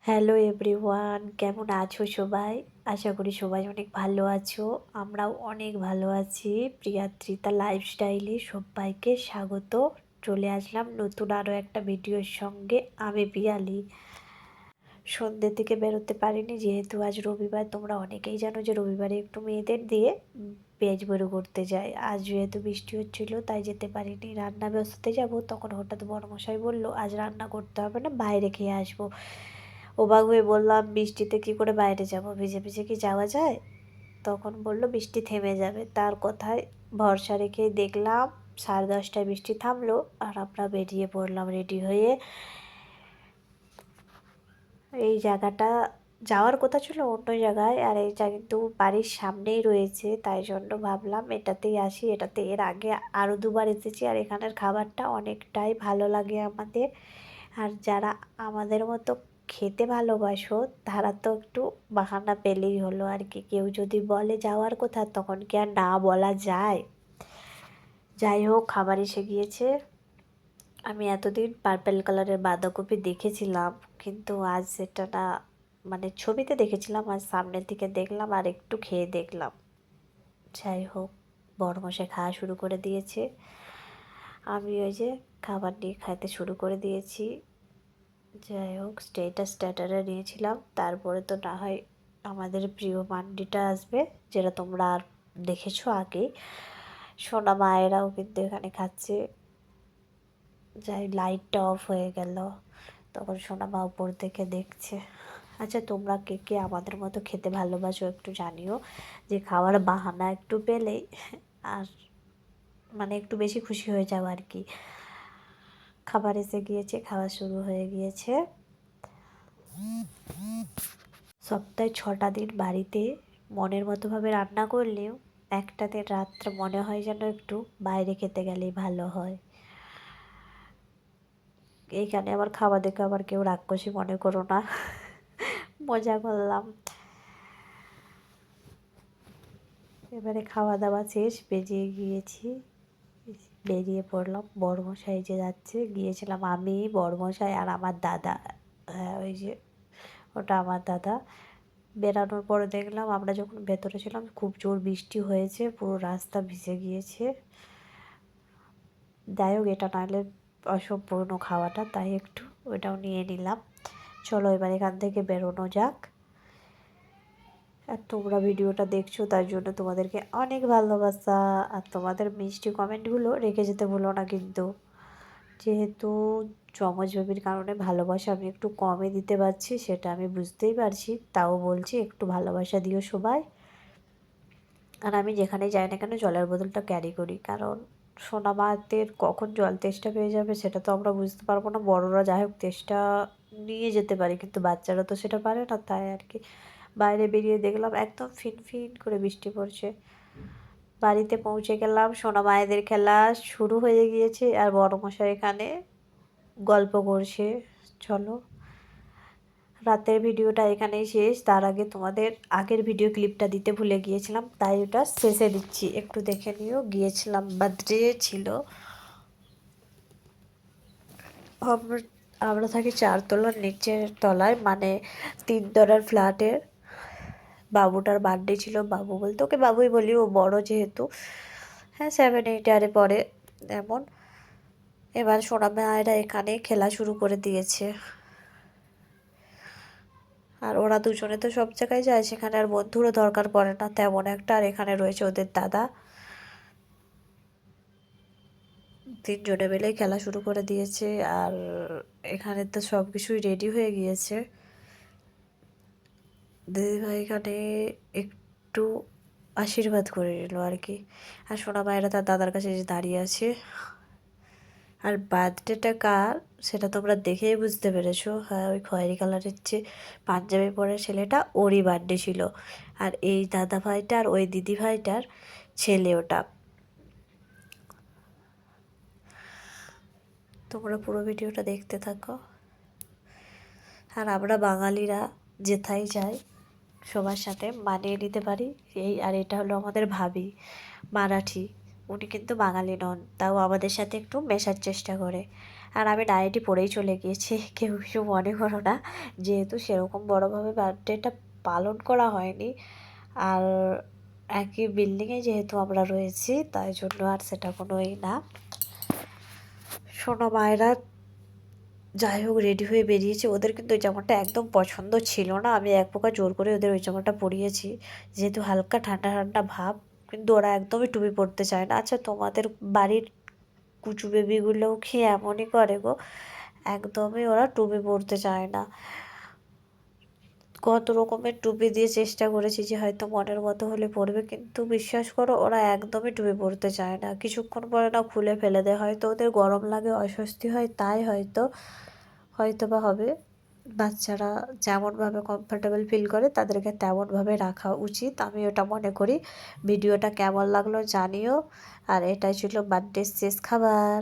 Hello everyone, কেমন আছো সবাই? আশা করি সবাই অনেক ভালো আছো। আমরাও অনেক ভালো আছি। প্রিয়াত্রিতা লাইফস্টাইলে সবাইকে স্বাগত। চলে আসলাম নতুন আরও একটা ভিডিওর সঙ্গে। আমি পিয়ালি। সন্ধ্যে থেকে বেরোতে পারিনি যেহেতু আজ রবিবার। তোমরা অনেকেই জানো যে রবিবারে একটু মেয়েদের দিয়ে পেঁয়াজবাড়ি করতে যাই। আজ যেহেতু বৃষ্টি হচ্ছিলো তাই যেতে পারিনি। রান্না ব্যস্তাতে যাব, তখন হঠাৎ বড়মশাই বলল আজ রান্না করতে হবে না, বাইরে খেয়ে আসবো। অবাক হয়ে বললাম বৃষ্টিতে কি করে বাইরে যাব, ভিজে ভিজে কি যাওয়া যায়? তখন বলল বৃষ্টি থেমে যাবে। তার কথায় ভরসা রেখে দেখলাম 10:30টায় বৃষ্টি থামলো আর আমরা বেরিয়ে পড়লাম রেডি হয়ে। এই জায়গাটা যাওয়ার কথা ছিল অন্য জায়গায়, আর এইটা কিন্তু বাড়ির সামনেই রয়েছে, তাই জন্য ভাবলাম এটাতেই আসি। এটাতে এর আগে আরও দুবার এসেছি, আর এখানের খাবারটা অনেকটাই ভালো লাগে আমাদের। আর যারা আমাদের মতো খেতে ভালোবাসো তারা তো একটু বাহানা পেলেই হলো আর কি। কেউ যদি বলে যাওয়ার কথা তখন কি আর না বলা যায়? যাই হোক, খাবার এসে গিয়েছে। আমি এতদিন পার্পেল কালারের বাঁধাকপি দেখেছিলাম, কিন্তু আজ সেটা না, মানে ছবিতে দেখেছিলাম, আজ সামনের দিকে দেখলাম আর একটু খেয়ে দেখলাম। যাই হোক, বড়মশাই খাওয়া শুরু করে দিয়েছে। আমি ওই যে খাবার নিয়ে খাইতে শুরু করে দিয়েছি। যাই হোক, স্টার্টারে নিয়েছিলাম, তারপরে তো না হয় আমাদের প্রিয় মান্ডিটা আসবে, যেটা তোমরা আর দেখেছো আগেই। সোনা মায়েরাও কিন্তু এখানে খাচ্ছে। যাই, লাইটটা অফ হয়ে গেল, তখন সোনা মা উপর থেকে দেখছে। আচ্ছা, তোমরা কে কে আমাদের মতো খেতে ভালোবাসো একটু জানিও, যে খাওয়ার বাহানা একটু পেলেই আর মানে একটু বেশি খুশি হয়ে যাও আর কি। খাবার এসে গিয়েছে, খাওয়া শুরু হয়ে গিয়েছে। সপ্তাহে 6টা দিন বাড়িতে মনের মতোভাবে রান্না করলেও একটা দিন রাত্রে মনে হয় যেন একটু বাইরে খেতে গেলেই ভালো হয়। এইখানে আবার খাওয়া দেখে আবার কেউ রাক্ষসী মনে করো না, মজা করলাম। এবারে খাওয়া দাওয়া শেষ, বেরিয়ে গিয়েছি, বেরিয়ে পড়লাম। বড়মশাই যে যাচ্ছে, গিয়েছিলাম আমি, বড়মশাই আর আমার দাদা। হ্যাঁ, ওই যে ওটা আমার দাদা। বেরানোর পরে দেখলাম, আমরা যখন ভেতরে ছিলাম খুব জোর বৃষ্টি হয়েছে, পুরো রাস্তা ভিজে গিয়েছে। যাই হোক, এটা নাহলে অসম্পূর্ণ খাওয়াটা, তাই একটু ওইটাও নিয়ে নিলাম। চলো এবার এখান থেকে বেরোনো যাক। আর তোমরা ভিডিওটা দেখছো তার জন্য তোমাদেরকে অনেক ভালোবাসা, আর তোমাদের মিষ্টি কমেন্টগুলো রেখে যেতে ভুলো না কিন্তু। যেহেতু যমজ বেবির কারণে ভালোবাসা আমি একটু কমই দিতে পারছি, সেটা আমি বুঝতেই পারছি, তাও বলছি একটু ভালোবাসা দিও সবাই। আর আমি যেখানে যাই না কেন জলের বোতলটা ক্যারি করি, কারণ সোনা মাদের কখন জল তেষ্টা পেয়ে যাবে সেটা তো আমরা বুঝতে পারবো না। বড়রা যাই হোক তেষ্টা নিয়ে যেতে পারে, কিন্তু বাচ্চারা তো সেটা পারে না, তাই আর কি। বাইরে বেরিয়ে দেখলাম একদম ফিন ফিন করে বৃষ্টি পড়ছে। বাড়িতে পৌঁছে গেলাম, সোনা মায়েদের খেলা শুরু হয়ে গিয়েছে আর বড়মশাই এখানে গল্প করছে। চলো, রাতের ভিডিওটা এখানেই শেষ। তার আগে তোমাদের আগের ভিডিও ক্লিপটা দিতে ভুলে গিয়েছিলাম, তাই ওটা শেষে দিচ্ছি, একটু দেখে নিও। গিয়েছিলাম, বার্থডে ছিল। আমরা আমরা থাকি 4 তলার নিচের তলায়, মানে 3 তলার ফ্ল্যাটের। বাবুটার বার্থডে ছিল, বাবু বলতে ওকে বাবুই বলি, ও বড় যেহেতু। হ্যাঁ, 7-8 পরে এমন। এবার সোনা মায়েরা এখানে খেলা শুরু করে দিয়েছে, আর ওরা দুজনে তো সব জায়গায় যায়, সেখানে আর বন্ধুরও দরকার পড়ে না তেমন একটা। আর এখানে রয়েছে ওদের দাদা, 3জনে মিলেই খেলা শুরু করে দিয়েছে। আর এখানে তো সব কিছুই রেডি হয়ে গিয়েছে। দিদিভাই এখানে একটু আশীর্বাদ করে নিল আর কি। আর সোনা মায়েরা তার দাদার কাছে যে দাঁড়িয়ে আছে। আর বার্থডেটা কার সেটা তোমরা দেখেই বুঝতে পেরেছো। হ্যাঁ, ওই খয়েরি কালারের যে পাঞ্জাবি পরা ছেলেটা, ওরই বার্থডে ছিল। আর এই দাদা ভাইটার ওই দিদি ভাইটার ছেলে ওটা। তোমরা পুরো ভিডিওটা দেখতে থাকো। আর আমরা বাঙালিরা যেথায় যাই সবার সাথে মানিয়ে নিতে পারি এই। আর এটা হলো আমাদের ভাবি, মারাঠি। উনি কিন্তু বাঙালি নন, তাও আমাদের সাথে একটু মেশার চেষ্টা করে। আর আমি নাইটি পরেই চলে গিয়েছি। কেউ কিছু মনে করো না। যেহেতু সেরকম বড়ভাবে বার্থডেটা পালন করা হয়নি। আর একই বিল্ডিংয়ে যেহেতু আমরা রয়েছি তাই জন্য আর সেটা কোনো না। সোনা মায়েরা যাই হোক রেডি হয়ে বেরিয়েছে। ওদের কিন্তু ওই জামাটা একদম পছন্দ ছিল না। আমি এক প্রকার জোর করে ওদের ওই জামাটা পরিয়েছি। যেহেতু হালকা ঠান্ডা, ঠান্ডা ভাব। কিন্তু ওরা একদমই টুপি পরতে চায় না। আচ্ছা তোমাদের বাড়ির কুচু বেবিগুলোও কি এমনই করে গো? একদমই ওরা টুপি পরতে চায় না। কত রকমের টুপি দিয়ে চেষ্টা করেছি যে হয়তো মনের মতো হলে পরবে, কিন্তু বিশ্বাস করো ওরা একদমই টুপি পরতে চায় না। কিছুক্ষণ পরে না খুলে ফেলে দেয়, হয়তো ওদের গরম লাগে, অস্বস্তি হয়, তাই হয়তো বা হবে। বাচ্চারা যেমনভাবে কমফোর্টেবল ফিল করে তাদেরকে তেমনভাবে রাখা উচিত, আমি ওটা মনে করি। ভিডিওটা কেমন লাগলো জানিও। আর এটাই ছিল বার্থডের শেষ খাবার।